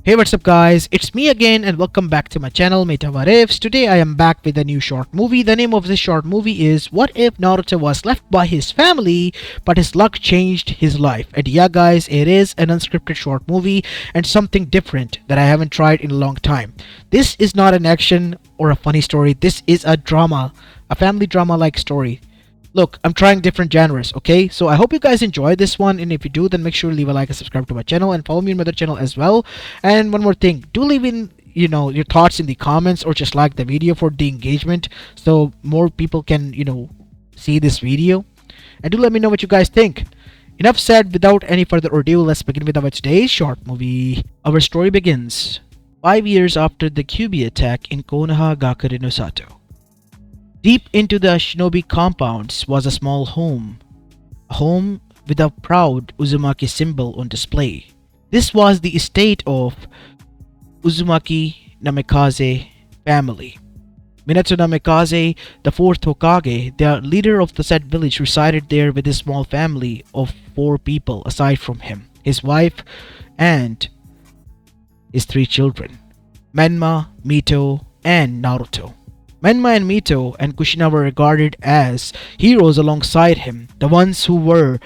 Hey, what's up guys, it's me again and welcome back to my channel Mayta. What Ifs. Today I am back with a new short movie. The name of this short movie is What If Naruto Was Left by His Family but His Luck Changed His Life. And yeah guys, it is an unscripted short movie and something different that I haven't tried in a long time. This is not an action or a funny story, this is a drama, a family drama like story. Look, I'm trying different genres, okay? So I hope you guys enjoy this one, and if you do, then make sure to leave a like and subscribe to my channel and follow me on my other channel as well. And one more thing, do leave in your thoughts in the comments or just like the video for the engagement so more people can see this video. And do let me know what you guys think. Enough said, without any further ado, let's begin with our today's short movie. Our story begins 5 years after the Kyuubi attack in Konoha no Sato. Deep into the shinobi compounds was a small home. A home with a proud Uzumaki symbol on display. This was the estate of Uzumaki Namikaze family. Minato Namikaze, the fourth Hokage, the leader of the said village, resided there with his small family of 4 people aside from him, his wife, and his 3 children, Menma, Mito, and Naruto. Menma and Mito and Kushina were regarded as heroes alongside him, the ones who were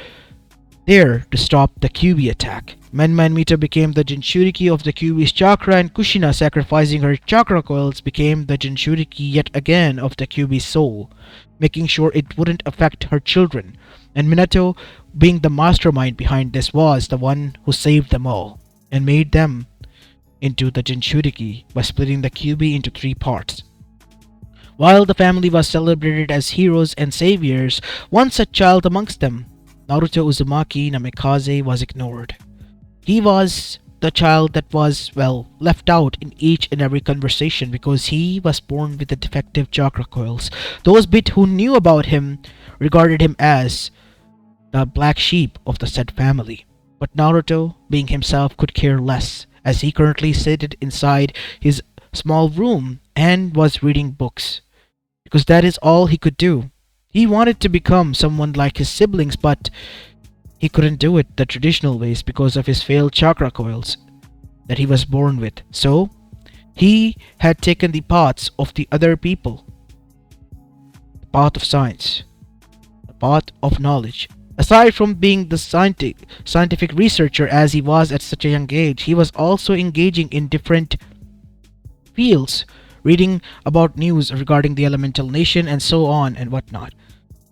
there to stop the Kyuubi attack. Menma and Mito became the Jinchuriki of the Kyuubi's chakra, and Kushina, sacrificing her chakra coils, became the Jinchuriki yet again of the Kyuubi's soul, making sure it wouldn't affect her children. And Minato, being the mastermind behind this, was the one who saved them all and made them into the Jinchuriki by splitting the Kyuubi into 3 parts. While the family was celebrated as heroes and saviors, one such child amongst them, Naruto Uzumaki Namikaze, was ignored. He was the child that was, left out in each and every conversation because he was born with the defective chakra coils. Those bit who knew about him regarded him as the black sheep of the said family. But Naruto, being himself, could care less, as he currently seated inside his small room and was reading books, because that is all he could do. He wanted to become someone like his siblings, but he couldn't do it the traditional ways because of his failed chakra coils that he was born with. So, he had taken the paths of the other people. The path of science. The path of knowledge. Aside from being the scientific researcher as he was at such a young age, he was also engaging in different fields, reading about news regarding the elemental nation and so on and whatnot.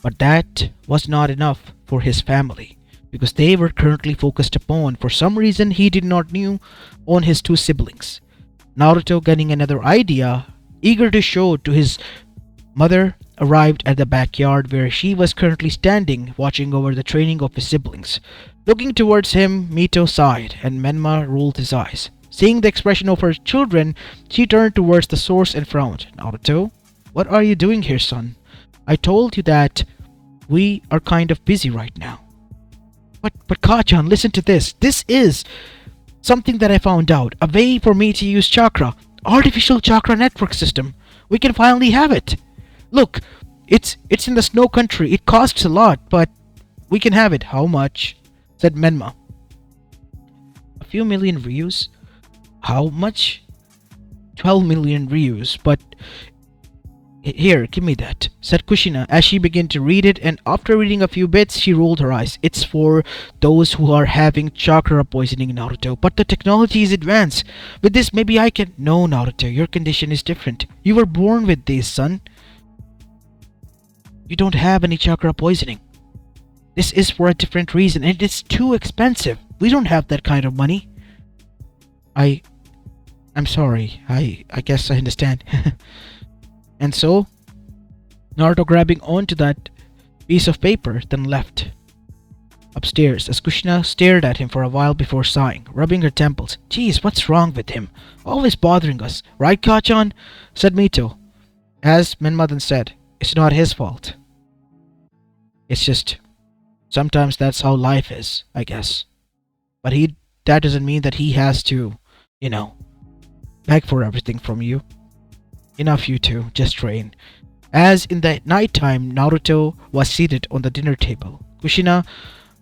But that was not enough for his family, because they were currently focused upon, for some reason he did not knew, on his 2 siblings. Naruto, getting another idea, eager to show to his mother, arrived at the backyard where she was currently standing, watching over the training of his siblings. Looking towards him, Mito sighed and Menma rolled his eyes. Seeing the expression of her children, she turned towards the source and frowned. Naruto, what are you doing here, son? I told you that we are kind of busy right now. But Kajan, listen to this. This is something that I found out. A way for me to use chakra. Artificial chakra network system. We can finally have it. Look, it's in the snow country. It costs a lot, but we can have it. How much? Said Menma. A few million ryus. How much? 12 million ryus, but here, give me that, said Kushina as she began to read it, and after reading a few bits, she rolled her eyes. It's for those who are having chakra poisoning, Naruto, but the technology is advanced. With this, maybe I can... No, Naruto, your condition is different. You were born with this, son. You don't have any chakra poisoning. This is for a different reason, and it's too expensive. We don't have that kind of money. I'm sorry. I guess I understand. And so, Naruto, grabbing onto that piece of paper, then left upstairs as Kushina stared at him for a while before sighing, rubbing her temples. Geez, what's wrong with him? Always bothering us. Right, Kachan? Said Mito. As Menma then said, it's not his fault. It's just, sometimes that's how life is, I guess. But that doesn't mean that he has to, beg for everything from you. Enough, you two, just train. As in the nighttime, Naruto was seated on the dinner table. Kushina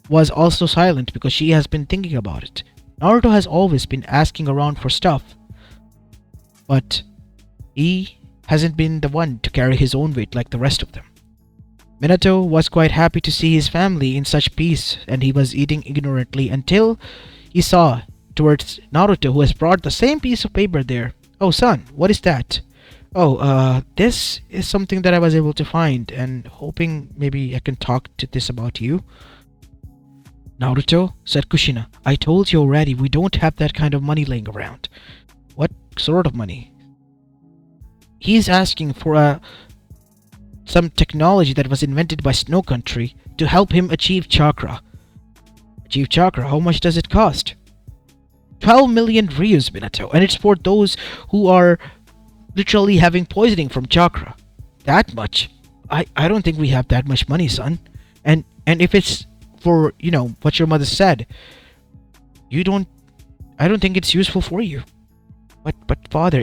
was also silent because she has been thinking about it. Naruto has always been asking around for stuff, but he hasn't been the one to carry his own weight like the rest of them. Minato was quite happy to see his family in such peace, and he was eating ignorantly until he saw towards Naruto, who has brought the same piece of paper there. Oh, son, what is that? Oh, this is something that I was able to find, and hoping maybe I can talk to this about you. Naruto, said Kushina, I told you already we don't have that kind of money laying around. What sort of money? He's asking for some technology that was invented by Snow Country to help him achieve chakra. Achieve chakra, how much does it cost? 12 million ryus, Minato, and it's for those who are literally having poisoning from chakra. That much? I don't think we have that much money, son. And if it's for, what your mother said, I don't think it's useful for you. But father,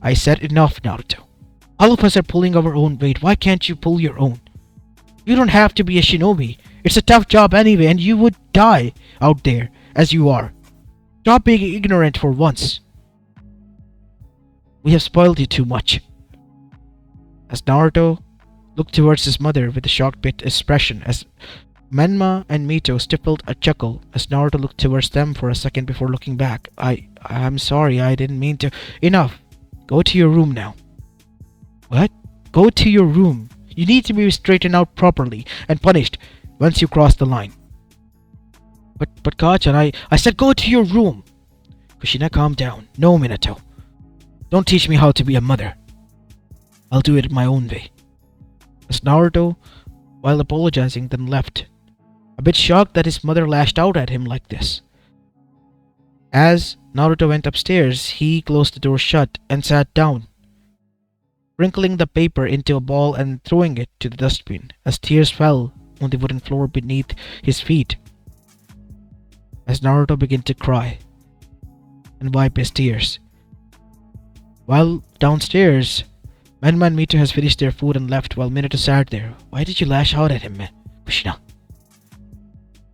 I said enough, Naruto. All of us are pulling our own weight. Why can't you pull your own? You don't have to be a shinobi. It's a tough job anyway, and you would die out there as you are. Stop being ignorant for once. We have spoiled you too much. As Naruto looked towards his mother with a shocked bit expression, as Menma and Mito stifled a chuckle as Naruto looked towards them for a second before looking back. I'm sorry, I didn't mean to. Enough. Go to your room now. What? Go to your room. You need to be straightened out properly and punished once you cross the line. But Kachan, I said go to your room. Kushina, calm down. No, Minato. Don't teach me how to be a mother. I'll do it my own way. As Naruto, while apologizing, then left, a bit shocked that his mother lashed out at him like this. As Naruto went upstairs, he closed the door shut and sat down, wrinkling the paper into a ball and throwing it to the dustbin as tears fell on the wooden floor beneath his feet. As Naruto began to cry and wipe his tears. While downstairs, Menma and Mito has finished their food and left while Minato sat there. Why did you lash out at him, Kushina?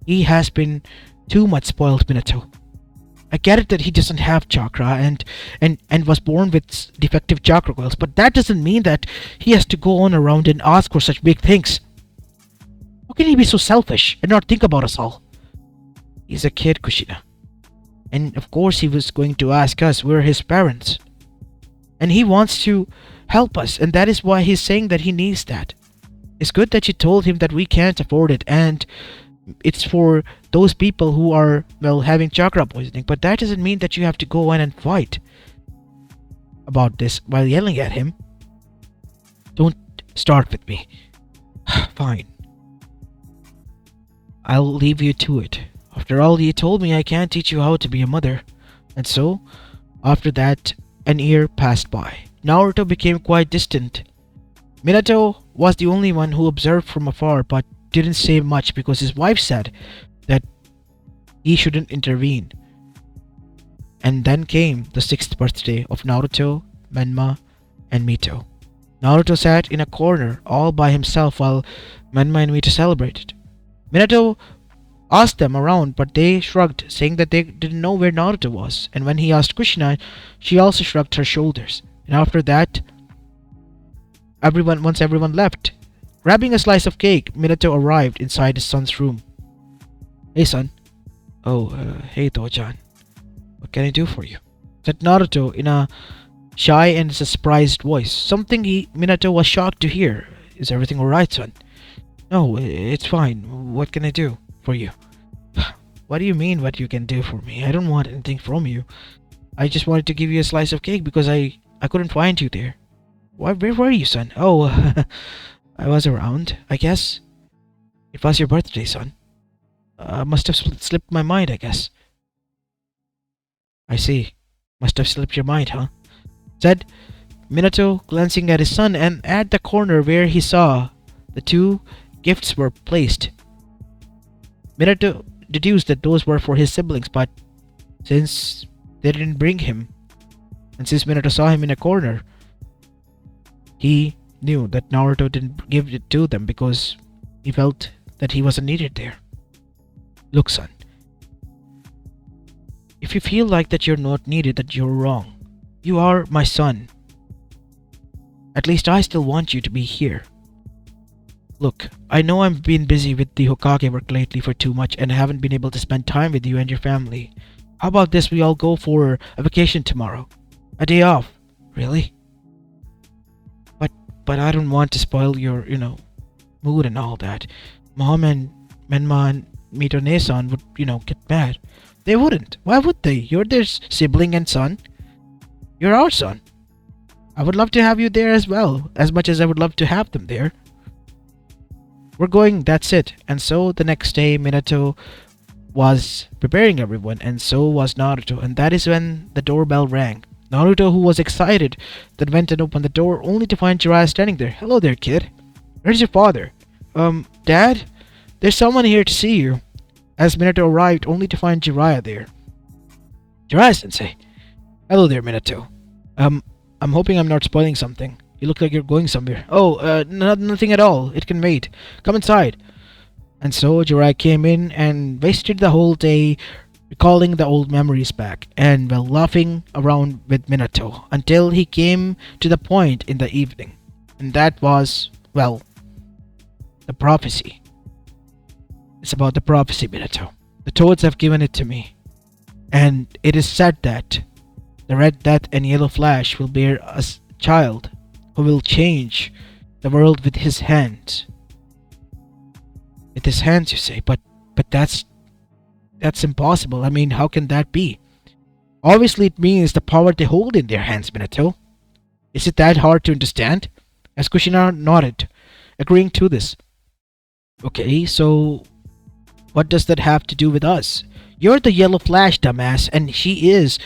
He has been too much spoiled, Minato. I get it that he doesn't have chakra and was born with defective chakra coils, but that doesn't mean that he has to go on around and ask for such big things. How can he be so selfish and not think about us all? He's a kid, Kushina. And of course he was going to ask us, we're his parents. And he wants to help us, and that is why he's saying that he needs that. It's good that you told him that we can't afford it, and it's for those people who are, having chakra poisoning, but that doesn't mean that you have to go in and fight about this while yelling at him. Don't start with me. Fine. I'll leave you to it. After all, you told me I can't teach you how to be a mother. And so, after that, an year passed by. Naruto became quite distant. Minato was the only one who observed from afar but didn't say much because his wife said that he shouldn't intervene. And then came the 6th birthday of Naruto, Menma, and Mito. Naruto sat in a corner all by himself while Menma and Mito celebrated. Minato asked them around, but they shrugged, saying that they didn't know where Naruto was. And when he asked Kushina, she also shrugged her shoulders. And after that, once everyone left, grabbing a slice of cake, Minato arrived inside his son's room. Hey, son. Oh, hey, Tojan. What can I do for you? Said Naruto in a shy and surprised voice. Something Minato was shocked to hear. Is everything alright, son? No, it's fine. What can I do for you? What do you mean what you can do for me? I don't want anything from you. I just wanted to give you a slice of cake because I couldn't find you there. Where were you, son? Oh, I was around, I guess. It was your birthday, son. Must have slipped my mind, I guess. I see. Must have slipped your mind, huh? Said Minato, glancing at his son and at the corner where he saw the 2 gifts were placed. Minato deduced that those were for his siblings, but since they didn't bring him, and since Minato saw him in a corner, he knew that Naruto didn't give it to them because he felt that he wasn't needed there. Look, son. If you feel like that you're not needed, that you're wrong. You are my son. At least I still want you to be here. Look, I know I've been busy with the Hokage work lately for too much and I haven't been able to spend time with you and your family. How about this, we all go for a vacation tomorrow? A day off. Really? But I don't want to spoil your, mood and all that. Mom and Menma and Mito Ne-san would, get mad. They wouldn't. Why would they? You're their sibling and son. You're our son. I would love to have you there as well, as much as I would love to have them there. We're going, that's it. And so the next day, Minato was preparing everyone, and so was Naruto, and that is when the doorbell rang. Naruto, who was excited, then went and opened the door, only to find Jiraiya standing there. Hello there, kid. Where's your father? Dad? There's someone here to see you. As Minato arrived, only to find Jiraiya there. Jiraiya-sensei. Hello there, Minato. I'm hoping I'm not spoiling something. You look like you're going somewhere. Oh, nothing at all. It can wait. Come inside. And so Jiraiya came in and wasted the whole day recalling the old memories back and laughing around with Minato until he came to the point in the evening. And that was, the prophecy. It's about the prophecy, Minato. The toads have given it to me. And it is said that the Red Death and Yellow Flash will bear a child who will change the world with his hands. With his hands, you say, but that's impossible. I mean, how can that be? Obviously, it means the power they hold in their hands, Minato. Is it that hard to understand? As Kushina nodded, agreeing to this. Okay, so what does that have to do with us? You're the Yellow Flash, dumbass, and she is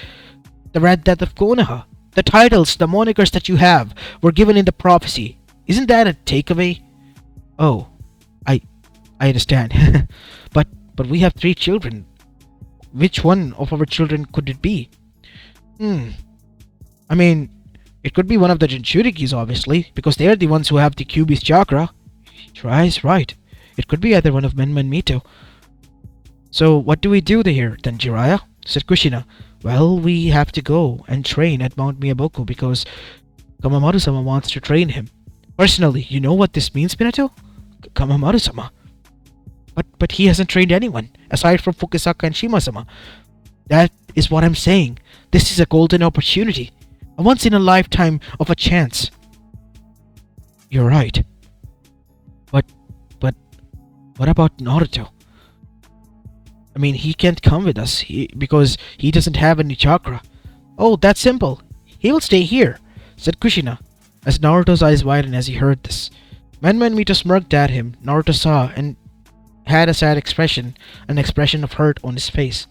the Red Death of Konoha. The titles, the monikers that you have, were given in the prophecy. Isn't that a takeaway? Oh, I understand. but we have 3 children. Which one of our children could it be? I mean, it could be one of the Jinchurikis, obviously, because they are the ones who have the Kyuubi's chakra. Jiraiya's right. It could be either one of Menma and Mito. So what do we do here then, Jiraiya? Said Kushina. Well, we have to go and train at Mount Miyamoku because Kamamaru-sama wants to train him. Personally, you know what this means, Minato? Kamamaru-sama. But he hasn't trained anyone, aside from Fukisaka and Shima-sama. That is what I'm saying. This is a golden opportunity. A once-in-a-lifetime of a chance. You're right. But what about Naruto? I mean, he can't come with us because he doesn't have any chakra. Oh, that's simple. He will stay here, said Kushina, as Naruto's eyes widened as he heard this. Menma and Mito smirked at him. Naruto saw and had a sad expression, an expression of hurt on his face.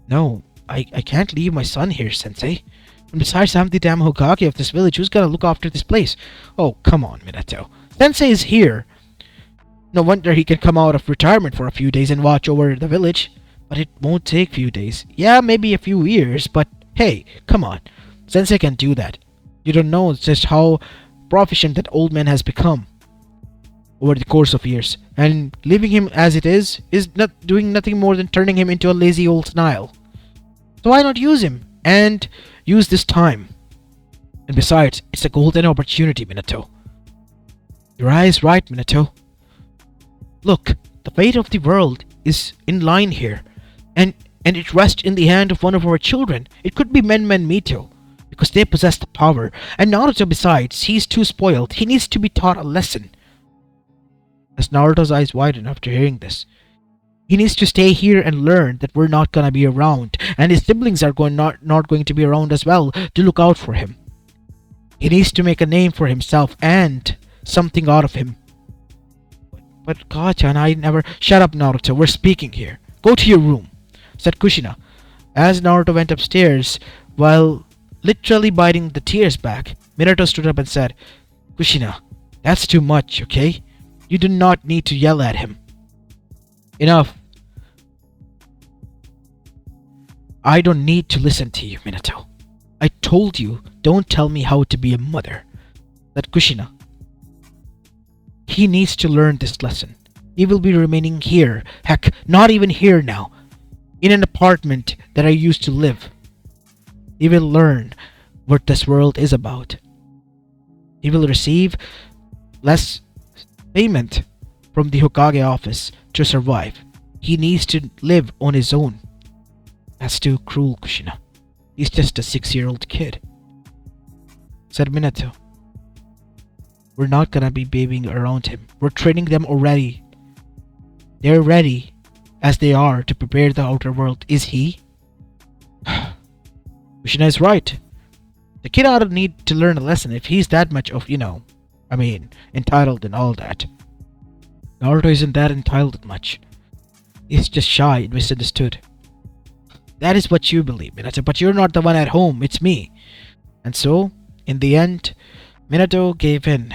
No, I can't leave my son here, Sensei. And besides, I'm the damn Hokage of this village. Who's gonna look after this place? Oh, come on, Minato. Sensei is here. No wonder he can come out of retirement for a few days and watch over the village. But it won't take few days. Yeah, maybe a few years, but hey, come on. Sensei can do that. You don't know just how proficient that old man has become over the course of years. And leaving him as it is not doing nothing more than turning him into a lazy old snail. So why not use him? And use this time. And besides, it's a golden opportunity, Minato. Your eye is right, Minato. Look, the fate of the world is in line here. And it rests in the hand of one of our children. It could be Menma and Mito, because they possess the power. And Naruto, besides, he's too spoiled. He needs to be taught a lesson. As Naruto's eyes widened after hearing this, he needs to stay here and learn that we're not gonna be around, and his siblings are not going to be around as well to look out for him. He needs to make a name for himself and something out of him. But God-chan, I never... Shut up, Naruto. We're speaking here. Go to your room, said Kushina, as Naruto went upstairs while literally biting the tears back. Minato stood up and said, Kushina, that's too much, okay? You do not need to yell at him. Enough. I don't need to listen to you, Minato. I told you, don't tell me how to be a mother, said Kushina. He needs to learn this lesson. He will be remaining here. Heck, not even here now. in an apartment that I used to live. He will learn what this world is about. He will receive less payment from the Hokage office to survive. He needs to live on his own. That's too cruel, Kushina. He's just a 6-year-old kid, said Minato. We're not gonna be babying around him. We're training them already. They're ready as they are to prepare the outer world. Is he? Kushina is right. The kid ought to need to learn a lesson if he's that much of, entitled and all that. Naruto isn't that entitled much. He's just shy and misunderstood. That is what you believe, Minato, but you're not the one at home, it's me. And so, in the end, Minato gave in.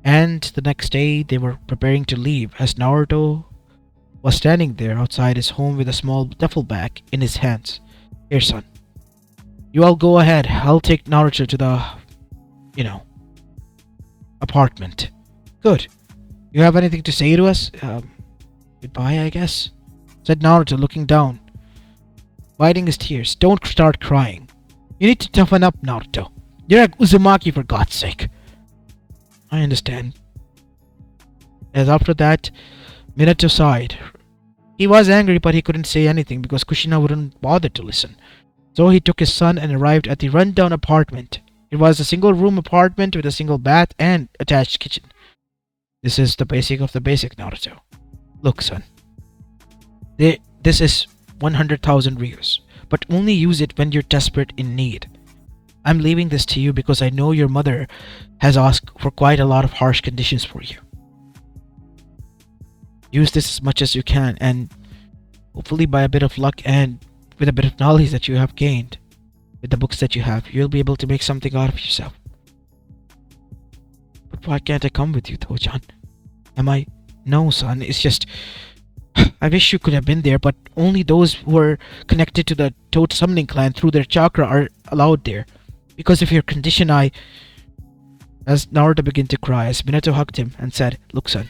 And the next day, they were preparing to leave as Naruto was standing there outside his home with a small duffel bag in his hands. Here, son. You all go ahead. I'll take Naruto to the, apartment. Good. You have anything to say to us? Goodbye, I guess, said Naruto, looking down, biting his tears. Don't start crying. You need to toughen up, Naruto. You're at Uzumaki, for God's sake. I understand. As after that, Minato sighed. He was angry, but he couldn't say anything because Kushina wouldn't bother to listen. So he took his son and arrived at the rundown apartment. It was a single-room apartment with a single bath and attached kitchen. This is the basic of the basic, Naruto. Look, son. This is 100,000 ryus, but only use it when you're desperate in need. I'm leaving this to you because I know your mother has asked for quite a lot of harsh conditions for you. Use this as much as you can, and hopefully by a bit of luck and with a bit of knowledge that you have gained, with the books that you have, you'll be able to make something out of yourself. But why can't I come with you, Tojan? No, son, it's just... I wish you could have been there, but only those who are connected to the Toad Summoning Clan through their chakra are allowed there. Because of your condition, As Naruto began to cry, as Minato hugged him and said, Look, son.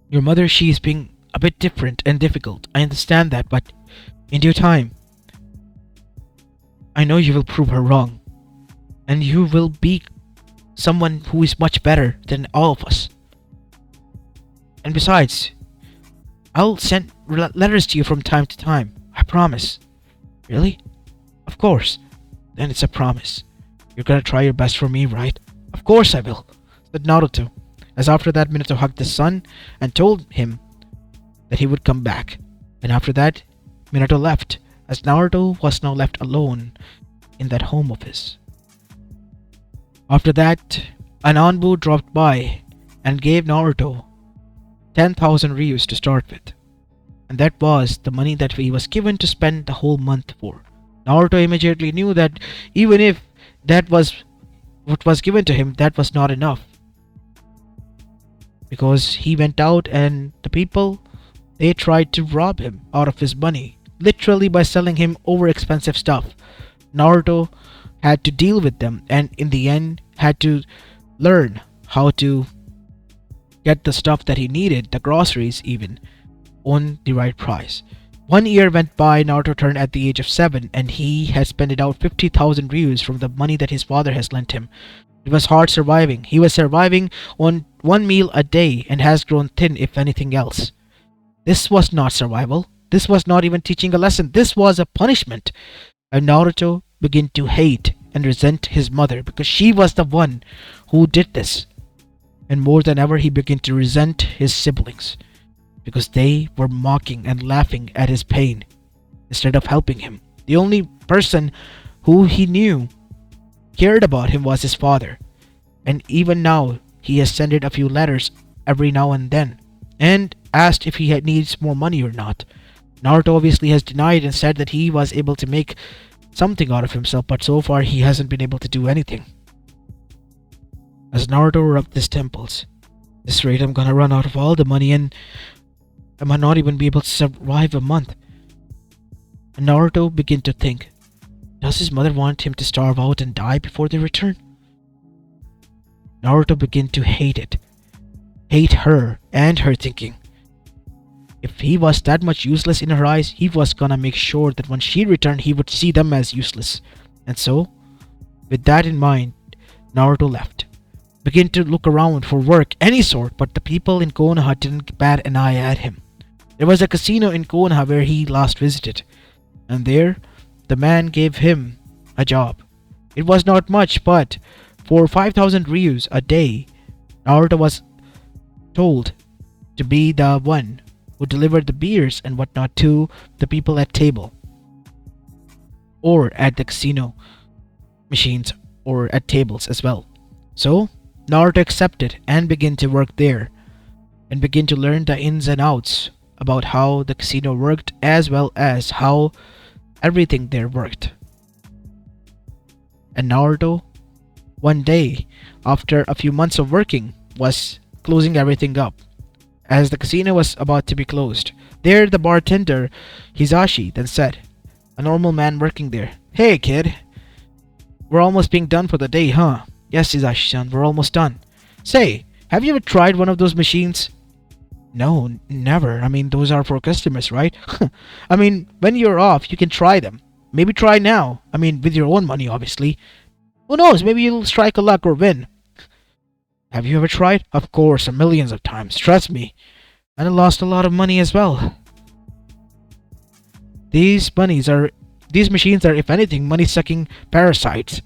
Your mother, she is being a bit different and difficult. I understand that, but in due time, I know you will prove her wrong. And you will be someone who is much better than all of us. And besides, I'll send letters to you from time to time. I promise. Really? Of course. Then it's a promise. You're gonna try your best for me, right? Of course I will, said Naruto. As after that, Minato hugged his son and told him that he would come back. And after that, Minato left, as Naruto was now left alone in that home of his. After that, an Anbu dropped by and gave Naruto 10,000 ryus to start with. And that was the money that he was given to spend the whole month for. Naruto immediately knew that even if that was what was given to him, that was not enough. Because he went out and the people, they tried to rob him out of his money, literally by selling him over expensive stuff. Naruto had to deal with them and in the end had to learn how to get the stuff that he needed, the groceries even, on the right price. 1 year went by. Naruto turned at the age of 7 and he had spent out 50,000 ryus from the money that his father has lent him. It was hard surviving. He was surviving on 1 meal a day and has grown thin if anything else. This was not survival. This was not even teaching a lesson. This was a punishment. And Naruto began to hate and resent his mother because she was the one who did this. And more than ever, he began to resent his siblings because they were mocking and laughing at his pain instead of helping him. The only person who he knew cared about him was his father. And even now, he has sent a few letters every now and then and asked if he needs more money or not. Naruto obviously has denied and said that he was able to make something out of himself, but so far he hasn't been able to do anything. As Naruto rubbed his temples, this rate I'm gonna run out of all the money and I might not even be able to survive a month. And Naruto began to think, does his mother want him to starve out and die before they return? Naruto began to hate it. Hate her and her thinking. If he was that much useless in her eyes, he was gonna make sure that when she returned, he would see them as useless. And so, with that in mind, Naruto left. Began to look around for work, any sort, but the people in Konoha didn't bat an eye at him. There was a casino in Konoha where he last visited, and there, the man gave him a job. It was not much, but for 5,000 ryus a day, Naruto was told to be the one who delivered the beers and whatnot to the people at table, or at the casino machines, or at tables as well. So, Naruto accepted and began to work there, and began to learn the ins and outs about how the casino worked as well as how everything there worked. And Naruto, one day, after a few months of working, was closing everything up. As the casino was about to be closed, there the bartender, Hisashi, then said, a normal man working there, "Hey kid, we're almost being done for the day, huh?" "Yes, Hisashi-san, we're almost done." "Say, have you ever tried one of those machines?" "No, never. I mean, those are for customers, right?" "I mean, when you're off, you can try them. Maybe try now. I mean, with your own money, obviously. Who knows, maybe you'll strike a luck or win." "Have you ever tried?" "Of course, millions of times. Trust me. And I lost a lot of money as well. These machines are, if anything, money-sucking parasites.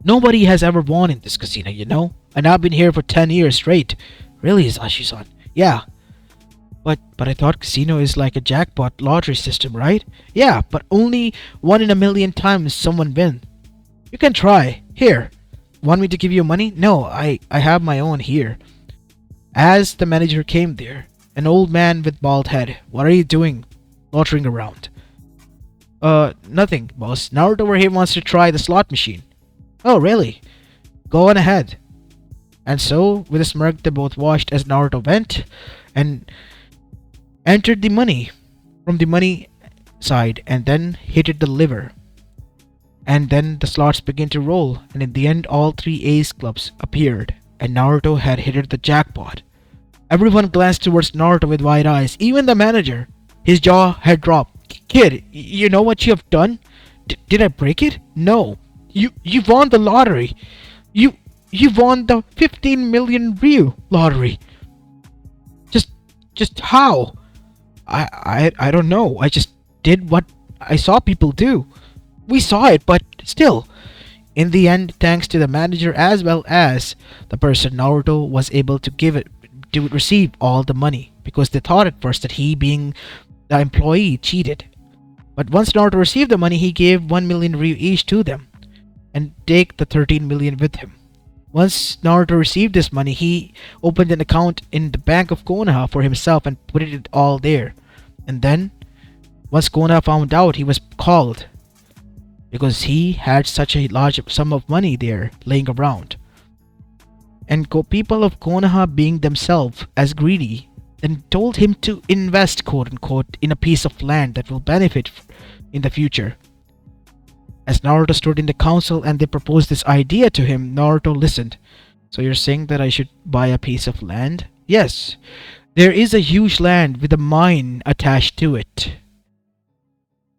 Nobody has ever won in this casino, you know? And I've been here for 10 years straight." "Really, Hisashi-san?" "Yeah. But I thought casino is like a jackpot lottery system, right?" "Yeah, but only 1 in a million times someone wins. You can try. Here. Want me to give you money?" "No, I have my own here." As the manager came there, an old man with bald head. "What are you doing? Loitering around?" Nothing, boss. Naruto over here wants to try the slot machine." "Oh, really? Go on ahead." And so, with a smirk, they both watched as Naruto went and entered the money from the money side and then hit the liver. And then the slots began to roll, and in the end all three ace clubs appeared, and Naruto had hit the jackpot. Everyone glanced towards Naruto with wide eyes, even the manager. His jaw had dropped. "Kid, you know what you have done? Did I break it? No. You won the lottery. You won the 15 million Ryu lottery. Just how?" I don't know. I just did what I saw people do. We saw it, but still. In the end, thanks to the manager as well as the person, Naruto was able to receive all the money, because they thought at first that he, being the employee, cheated. But once Naruto received the money, he gave 1 million Ryu each to them and take the 13 million with him. Once Naruto received this money, he opened an account in the Bank of Konoha for himself and put it all there. And then, once Konoha found out, he was called because he had such a large sum of money there laying around. And people of Konoha, being themselves as greedy, then told him to invest, quote unquote, in a piece of land that will benefit in the future. As Naruto stood in the council and they proposed this idea to him, Naruto listened. "So you're saying that I should buy a piece of land?" "Yes. There is a huge land with a mine attached to it."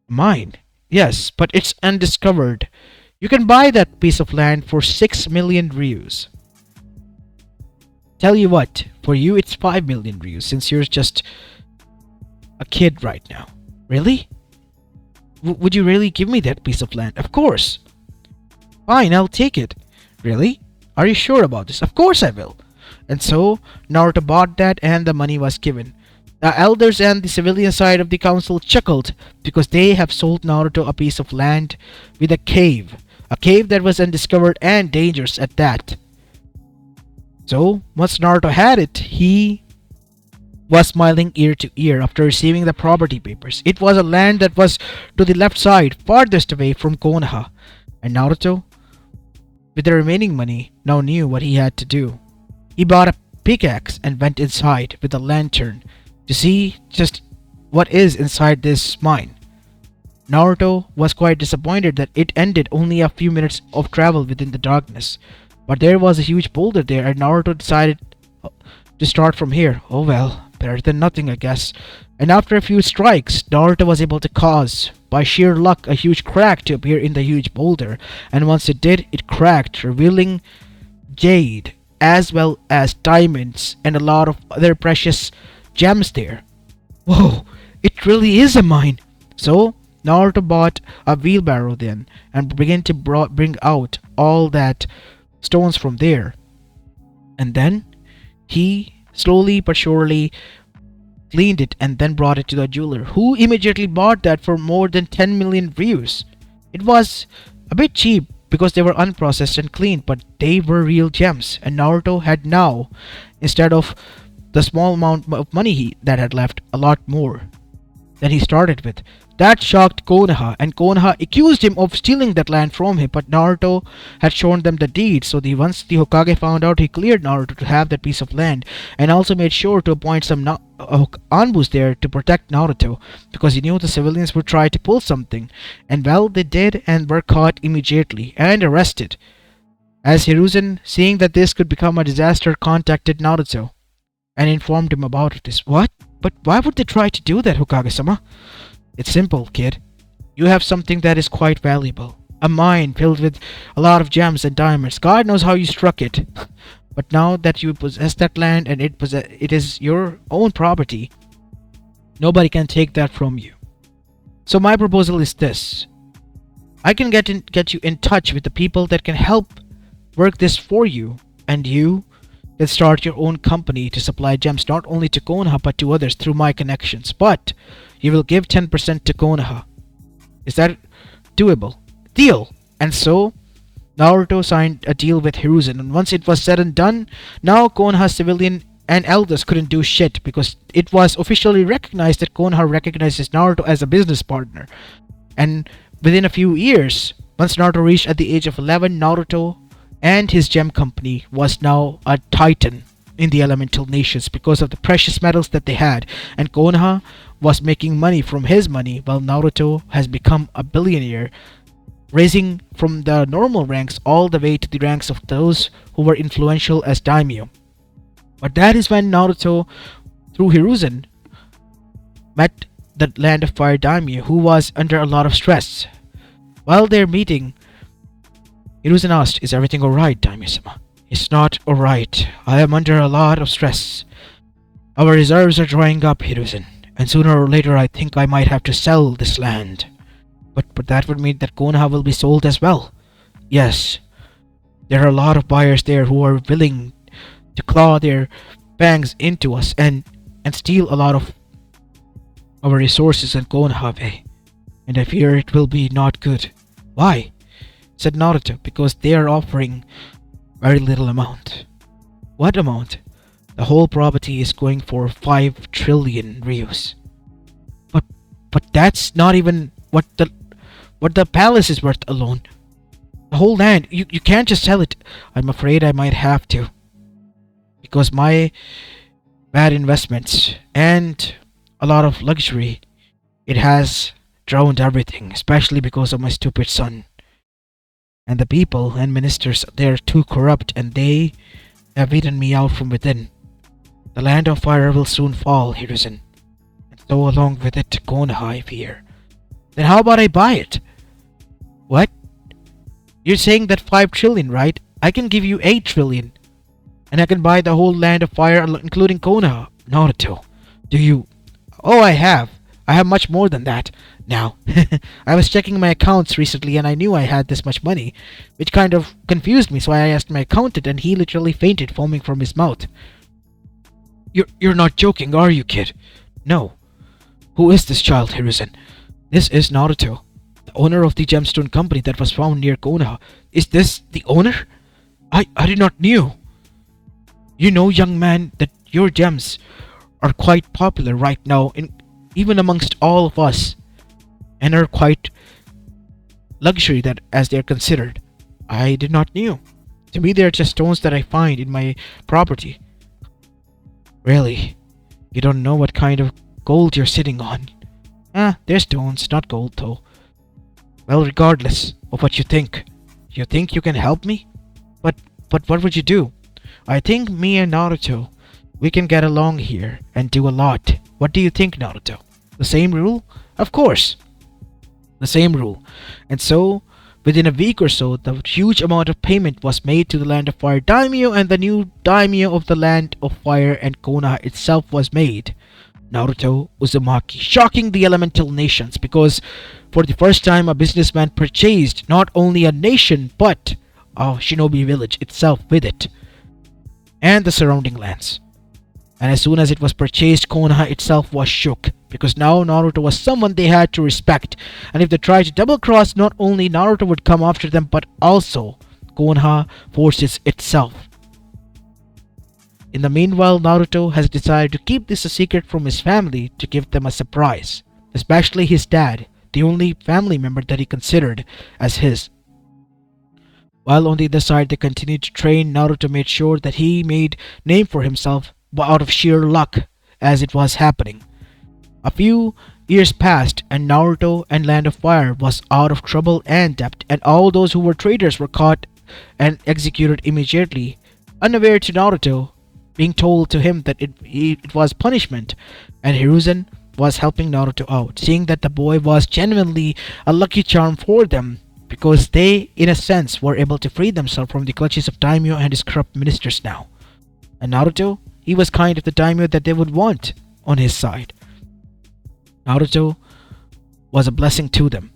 "Mine?" "Yes, but it's undiscovered. You can buy that piece of land for 6 million Ryus. Tell you what, for you it's 5 million Ryus, since you're just a kid right now." "Really? Would you really give me that piece of land?" "Of course." "Fine, I'll take it." "Really? Are you sure about this?" "Of course I will." And so, Naruto bought that and the money was given. The elders and the civilian side of the council chuckled because they have sold Naruto a piece of land with a cave that was undiscovered and dangerous at that. So, once Naruto had it, he was smiling ear to ear after receiving the property papers. It was a land that was to the left side, farthest away from Konoha, and Naruto, with the remaining money, now knew what he had to do. He bought a pickaxe and went inside with a lantern to see just what is inside this mine. Naruto was quite disappointed that it ended only a few minutes of travel within the darkness, but there was a huge boulder there and Naruto decided to start from here. Oh well, better than nothing, I guess. And after a few strikes, Naruto was able to cause, by sheer luck, a huge crack to appear in the huge boulder. And once it did, it cracked, revealing jade, as well as diamonds and a lot of other precious gems there. Whoa, it really is a mine! So, Naruto bought a wheelbarrow then and began to bring out all that stones from there. And then he slowly but surely cleaned it and then brought it to the jeweler, who immediately bought that for more than 10 million views. It was a bit cheap because they were unprocessed and clean, but they were real gems, and Naruto had now, instead of the small amount of money that had left, a lot more than he started with. That shocked Konoha, and Konoha accused him of stealing that land from him, but Naruto had shown them the deed, so once the Hokage found out, he cleared Naruto to have that piece of land, and also made sure to appoint some Anbus there to protect Naruto, because he knew the civilians would try to pull something, and well, they did, and were caught immediately, and arrested. As Hiruzen, seeing that this could become a disaster, contacted Naruto, and informed him about this. What? But why would they try to do that, Hokage-sama? It's simple, kid. You have something that is quite valuable. A mine filled with a lot of gems and diamonds. God knows how you struck it. But now that you possess that land and it is your own property, nobody can take that from you. So my proposal is this. I can get you in touch with the people that can help work this for you, and you can start your own company to supply gems not only to Konoha but to others through my connections. But you will give 10% to Konoha. Is that doable? Deal! And so, Naruto signed a deal with Hiruzen, and once it was said and done, now Konoha's civilian and elders couldn't do shit because it was officially recognized that Konoha recognizes Naruto as a business partner. And within a few years, once Naruto reached at the age of 11, Naruto and his gem company was now a titan in the elemental nations because of the precious metals that they had, and Konoha was making money from his money while Naruto has become a billionaire, raising from the normal ranks all the way to the ranks of those who were influential as daimyo. But that is when Naruto, through Hiruzen, met the Land of Fire daimyo, who was under a lot of stress. While they're meeting, Hiruzen asked, "Is everything alright, daimyo-sama?" "It's not alright. I am under a lot of stress. Our reserves are drying up, Hiruzen, and sooner or later I think I might have to sell this land." But that would mean that Konoha will be sold as well. Yes, there are a lot of buyers there who are willing to claw their fangs into us and steal a lot of our resources in Konoha, and I fear it will be not good. Why? Said Naruto, because they are offering very little amount. What amount? The whole property is going for 5 trillion ryus. But that's not even what the palace is worth alone. The whole land, you can't just sell it. I'm afraid I might have to. Because my bad investments and a lot of luxury, it has drowned everything, especially because of my stupid son. And the people and ministers, they are too corrupt and they have eaten me out from within. The Land of Fire will soon fall, Hiruzen. And so along with it, Konoha, I fear. Then how about I buy it? What? You're saying that 5 trillion, right? I can give you 8 trillion. And I can buy the whole Land of Fire, including Konoha. Naruto, do you... Oh, I have much more than that now. I was checking my accounts recently and I knew I had this much money, which kind of confused me, so I asked my accountant and he literally fainted, foaming from his mouth. You're not joking, are you, kid? No. Who is this child, Hiruzen? This is Naruto, the owner of the gemstone company that was found near Konoha. Is this the owner? I did not knew. You know, young man, that your gems are quite popular right now, even amongst all of us, and are quite luxury that as they are considered. I did not knew. To me, they are just stones that I find in my property. Really? You don't know what kind of gold you're sitting on? They're stones, not gold though. Well, regardless of what you think you can help me? But what would you do? I think me and Naruto We can get along here and do a lot. What do you think, Naruto? The same rule? Of course, the same rule. And so, within a week or so, the huge amount of payment was made to the Land of Fire daimyo, and the new daimyo of the Land of Fire and Konoha itself was made. Naruto Uzumaki, shocking the elemental nations because for the first time a businessman purchased not only a nation but a shinobi village itself with it and the surrounding lands. And as soon as it was purchased, Konoha itself was shook because now Naruto was someone they had to respect, and if they tried to double cross, not only Naruto would come after them but also Konoha forces itself. In the meanwhile, Naruto has decided to keep this a secret from his family to give them a surprise, especially his dad, the only family member that he considered as his. While on the other side they continued to train, Naruto made sure that he made name for himself out of sheer luck as it was happening. A few years passed and Naruto and Land of Fire was out of trouble and debt, and all those who were traitors were caught and executed immediately, unaware to Naruto being told to him that it was punishment, and Hiruzen was helping Naruto out, seeing that the boy was genuinely a lucky charm for them because they, in a sense, were able to free themselves from the clutches of Daimyo and his corrupt ministers now. And Naruto, he was kind of the Daimyo that they would want on his side. Naruto was a blessing to them.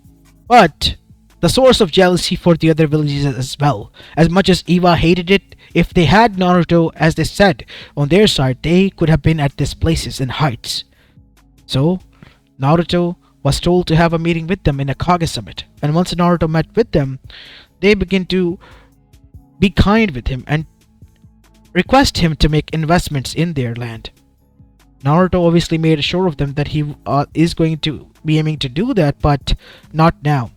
But the source of jealousy for the other villages as well. As much as Iwa hated it, if they had Naruto, as they said, on their side, they could have been at these places and heights. So, Naruto was told to have a meeting with them in a Kage summit. And once Naruto met with them, they began to be kind with him and request him to make investments in their land. Naruto obviously made sure of them that he is going to be aiming to do that, but not now,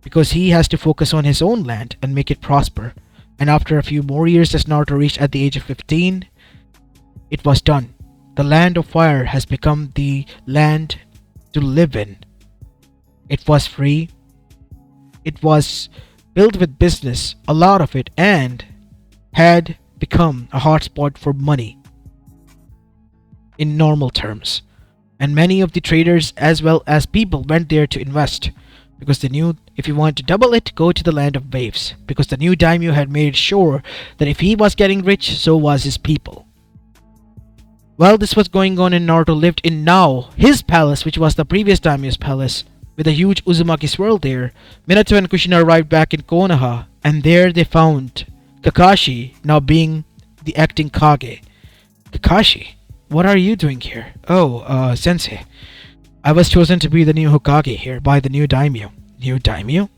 because he has to focus on his own land and make it prosper. And after a few more years, as Naruto reached at the age of 15, it was done. The Land of Fire has become the land to live in. It was free. It was built with business, a lot of it, and had become a hotspot for money in normal terms. And many of the traders as well as people went there to invest because they knew if you wanted to double it, go to the Land of Waves, because the new daimyo had made sure that if he was getting rich, so was his people. While this was going on, and Naruto lived in now his palace, which was the previous daimyo's palace, with a huge Uzumaki swirl there, Minato and Kushina arrived back in Konoha, and there they found Kakashi now being the acting Kage. Kakashi, what are you doing here? Oh, sensei. I was chosen to be the new Hokage here by the new daimyo. New daimyo?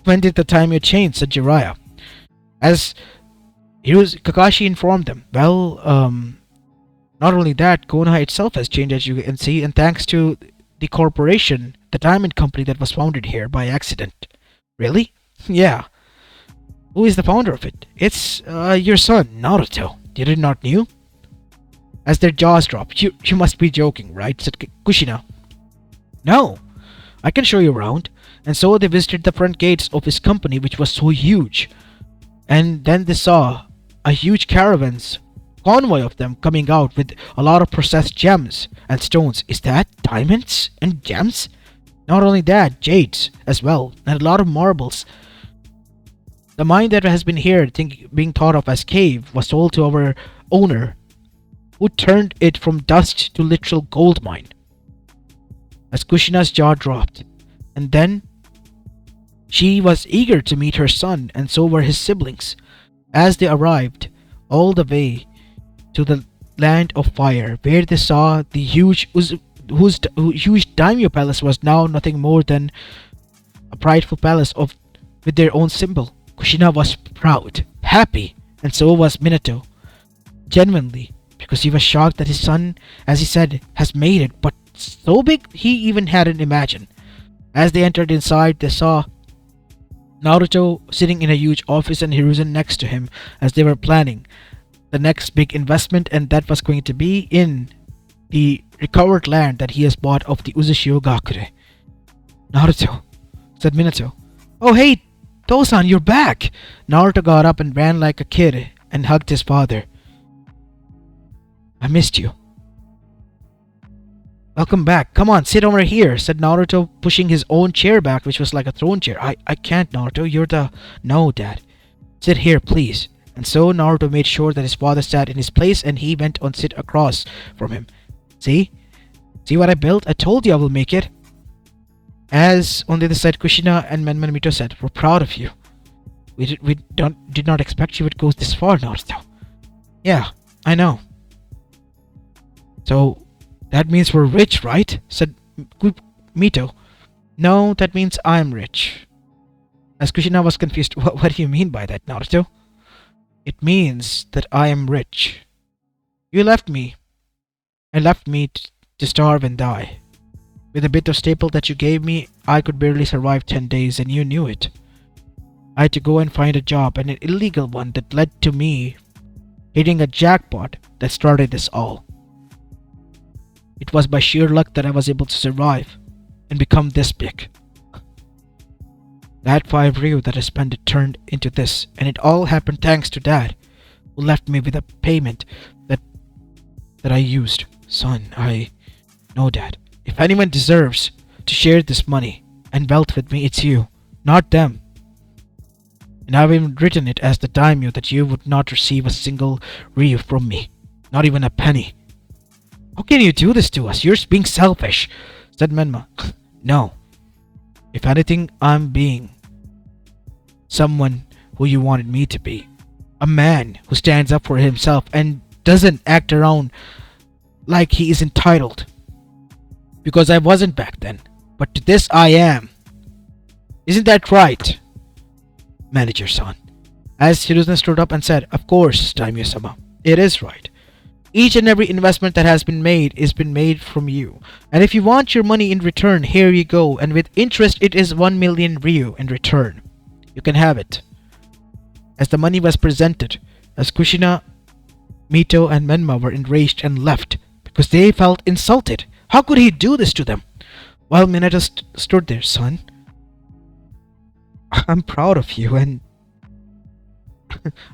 When did the daimyo change? Said Jiraiya. As Kakashi informed them, well, not only that, Konoha itself has changed, as you can see, and thanks to the corporation, the diamond company that was founded here by accident. Really? Yeah. Who is the founder of it? It's your son, Naruto. You did not knew? As their jaws dropped. You must be joking, right? Said Kushina. No, I can show you around. And so they visited the front gates of his company, which was so huge. And then they saw a huge convoy of them coming out with a lot of processed gems and stones. Is that diamonds and gems? Not only that, jades as well, and a lot of marbles. The mine that has been here being thought of as cave was sold to our owner, who turned it from dust to literal gold mine. As Kushina's jaw dropped, and then she was eager to meet her son, and so were his siblings, as they arrived all the way to the Land of Fire, where they saw the huge daimyo palace was now nothing more than a prideful palace with their own symbol. Kushina was proud, happy, and so was Minato, genuinely, because he was shocked that his son, as he said, has made it, but so big he even hadn't imagined. As they entered inside, they saw Naruto sitting in a huge office and Hiruzen next to him as they were planning the next big investment, and that was going to be in the recovered land that he has bought of the Uzushiogakure. Naruto, said Minato. Oh hey, Tosan, you're back! Naruto got up and ran like a kid and hugged his father. I missed you. Welcome back. Come on, sit over here, said Naruto, pushing his own chair back, which was like a throne chair. I can't, Naruto. You're the... No, Dad. Sit here, please. And so Naruto made sure that his father sat in his place and he went on sit across from him. See? See what I built? I told you I will make it. As on the other side, Kushina and Menman Mito said, we're proud of you. We did not expect you would go this far, Naruto. Yeah, I know. So, that means we're rich, right? Said Mito. No, that means I'm rich. As Kushina was confused, what do you mean by that, Naruto? It means that I am rich. You left me, and left me to starve and die. With a bit of staple that you gave me, I could barely survive 10 days, and you knew it. I had to go and find a job, and an illegal one that led to me hitting a jackpot that started this all. It was by sheer luck that I was able to survive and become this big. That 5 Ryu that I spent it turned into this, and it all happened thanks to Dad, who left me with a payment that I used. Son, I know, Dad. If anyone deserves to share this money and wealth with me, it's you, not them. And I've even written it as the daimyo that you would not receive a single Ryu from me, not even a penny. How can you do this to us? You're being selfish, said Menma. No. If anything, I'm being someone who you wanted me to be. A man who stands up for himself and doesn't act around like he is entitled. Because I wasn't back then. But to this I am. Isn't that right, Manager-san? As Hiruzen stood up and said, Of course, Daimyo-sama. It is right. Each and every investment that has been made from you. And if you want your money in return, here you go. And with interest, it is 1 million Ryu in return. You can have it. As the money was presented, as Kushina, Mito, and Menma were enraged and left because they felt insulted. How could he do this to them? While Minato stood there, son, I'm proud of you and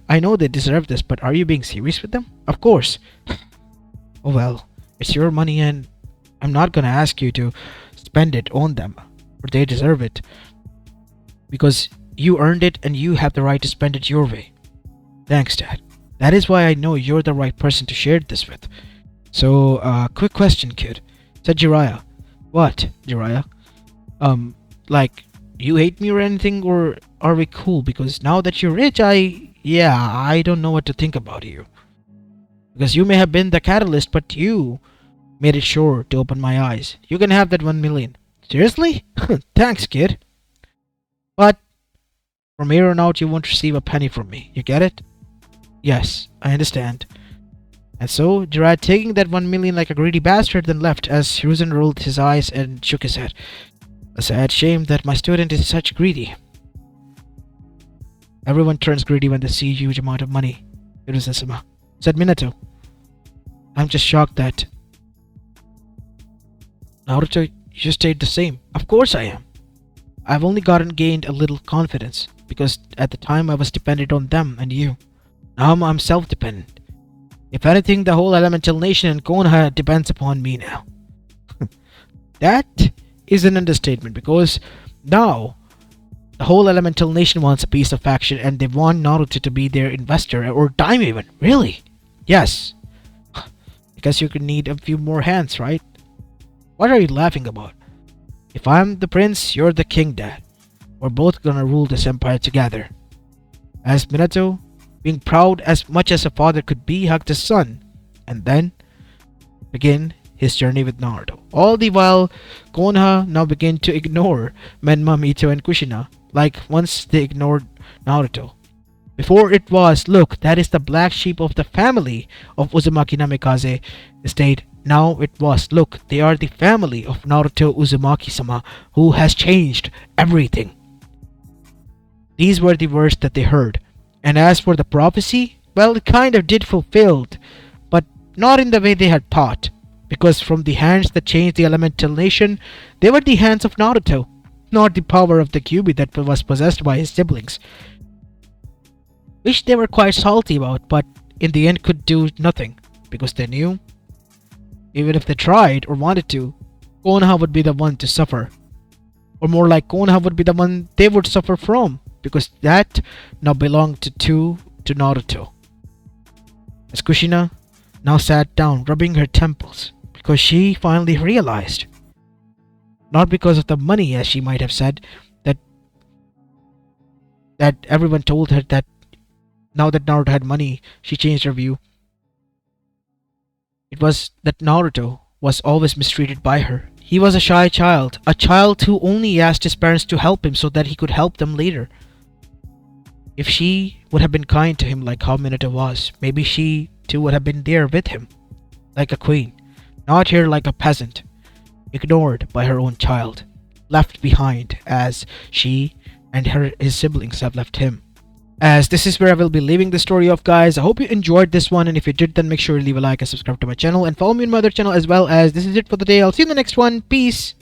I know they deserve this, but are you being serious with them? Of course. Oh well, it's your money and I'm not gonna ask you to spend it on them, or they deserve it. Because you earned it and you have the right to spend it your way. Thanks, Dad. That is why I know you're the right person to share this with. So, quick question, kid, said Jiraiya. What, Jiraiya? Like, you hate me or anything, or are we cool? Because now that you're rich, I don't know what to think about you. Because you may have been the catalyst, but you made it sure to open my eyes. You can have that 1 million. Seriously? Thanks, kid. But from here on out, you won't receive a penny from me. You get it? Yes, I understand. And so, Jiraiya, taking that 1 million like a greedy bastard, then left as Hiruzen rolled his eyes and shook his head. A sad shame that my student is such greedy. Everyone turns greedy when they see a huge amount of money, Hiruzen-sama, said Minato. I'm just shocked that... Naruto, you stayed the same. Of course I am. I've only gained a little confidence, because at the time I was dependent on them and you. Now I'm self-dependent. If anything, the whole elemental nation in Konoha depends upon me now. That is an understatement, because now the whole elemental nation wants a piece of action and they want Naruto to be their investor or daimyo even. Really? Yes. Because you could need a few more hands, right? What are you laughing about? If I'm the prince, you're the king, Dad. We're both gonna rule this empire together. As Minato, being proud as much as a father could be, hugged his son, and then began his journey with Naruto. All the while, Konoha now began to ignore Menma, Mito, and Kushina, like once they ignored Naruto. Before it was, look, that is the black sheep of the family of Uzumaki Namikaze estate. Now it was, look, they are the family of Naruto Uzumaki-sama, who has changed everything. These were the words that they heard. And as for the prophecy, well, it kind of did fulfilled, but not in the way they had thought. Because from the hands that changed the elemental nation, they were the hands of Naruto, not the power of the Kyuubi that was possessed by his siblings. Which they were quite salty about, but in the end could do nothing. because they knew even if they tried or wanted to, Konoha would be the one to suffer. Or more like Konoha would be the one they would suffer from, because that now belonged to Naruto. As Kushina now sat down, rubbing her temples, because she finally realized, not because of the money as she might have said, that everyone told her that now that Naruto had money, she changed her view. It was that Naruto was always mistreated by her. He was a shy child, a child who only asked his parents to help him so that he could help them later. If she would have been kind to him like how Minato was, maybe she too would have been there with him, like a queen, not here like a peasant, ignored by her own child, left behind as she and his siblings have left him. As this is where I will be leaving the story off, guys. I hope you enjoyed this one, and if you did, then make sure you leave a like and subscribe to my channel and follow me on my other channel as well. As this is it for the day. I'll see you in the next one. Peace.